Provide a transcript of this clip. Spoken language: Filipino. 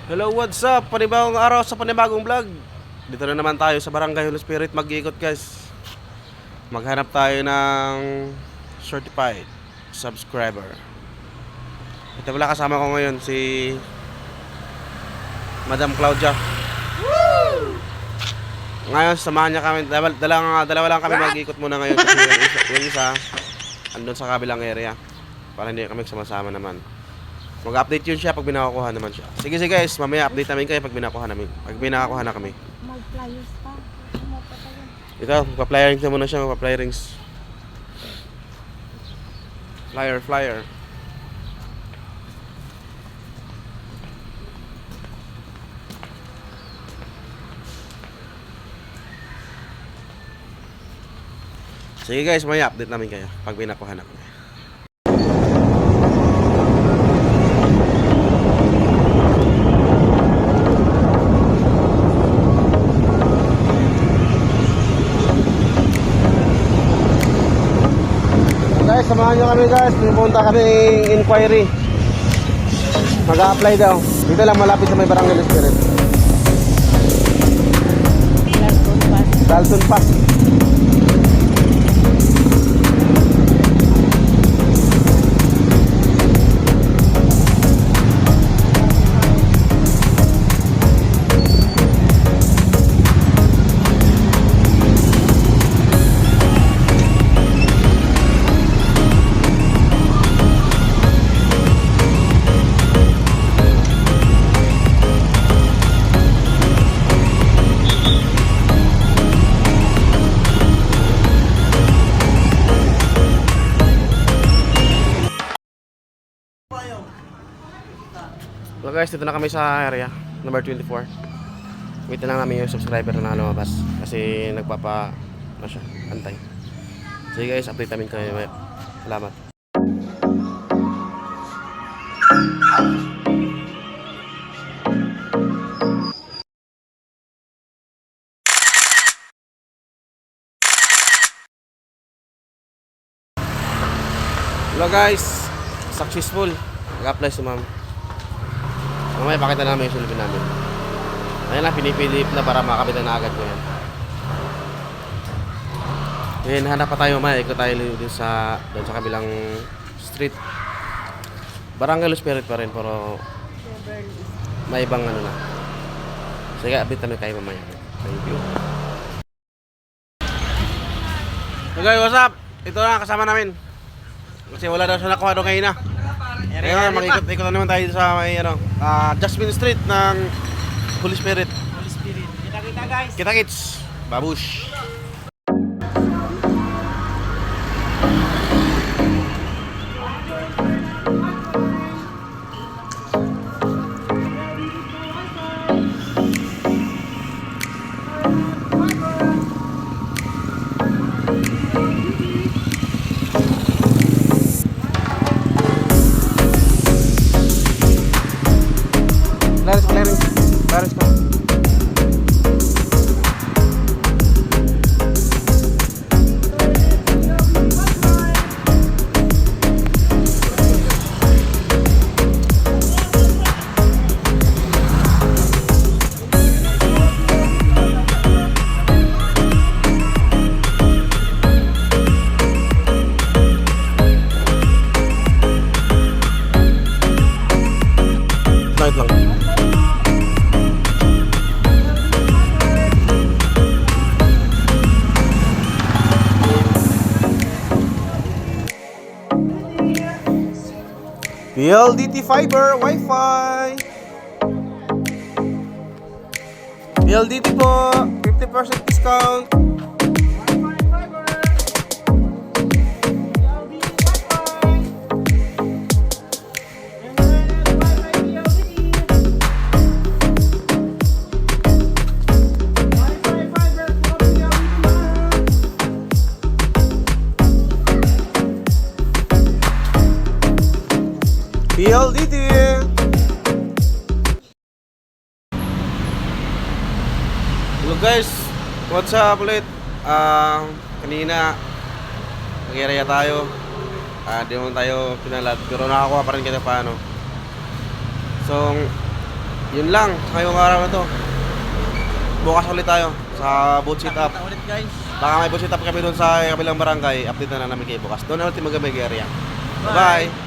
Hello, what's up? Panibagong araw sa panibagong vlog. Dito na naman tayo sa Barangay Holy Spirit mag-iikot, guys. Maghanap tayo ng certified subscriber. Ito pala kasama ko ngayon si Madam Claudia. Ngayon samahan niya kami. Dalawa lang kami mag-iikot muna ngayon kasi yung isa andun sa kabilang area. Para hindi kami sama-sama naman. Mag-update yun siya pag binakuha naman siya. Sige guys, mamaya update namin kayo pag binakuha namin. Pag binakuha na kami. Mag-flyers pa. Ito, magpa-flyerings na muna siya, magpa-flyerings. Flyer. Sige guys, mamaya update namin kayo pag binakuha na kami. Guys, samahan nyo kami guys. Pupunta kami inquiry. Mag-a-apply daw. Dito lang malapit sa may Barangay Holy Spirit. Dalton Pass. So guys, dito na kami sa area number 24. Wait na lang namin yung subscriber na lumabas kasi ano siya, antay. Sige guys, update namin kayo. Salamat. Hello guys, successful. Nag-apply si ma'am. Mamaya pakita namin yung sulubin namin. Ayun na, pinipilip na para makabitan na agad ko yan. Ngayon, hanap pa tayo mamaya. Ikot tayo doon sa kabilang street. Barangay Holy Spirit pa rin, pero may ibang ano na. Sige, update namin kayo mamaya. Thank you. Okay, what's up? Ito na, kasama namin. Kasi wala daw siya nakuha doon ngayon na. Ngayon, mag-ikot-ikot naman tayo sa may Jasmine Street ng Holy Spirit. Holy Spirit. Kita-kita guys. Kita-kits. Babush. Laris ko. Night lang. PLDT Fiber Wi-Fi. PLDT po, 50% discount. PLDT. Hello guys, what's up ulit? Kanina nag-area tayo. Di naman tayo pinalat pero nakakuha pa rin kita paano. So Yun lang, ngayong araw na to. Bukas ulit tayo sa boat sit up. Kita ulit guys. Baka may boat sit up kami doon sa kabilang barangay. Update na lang namin kayo bukas. Doon na ulit mag-area. Bye. Bye!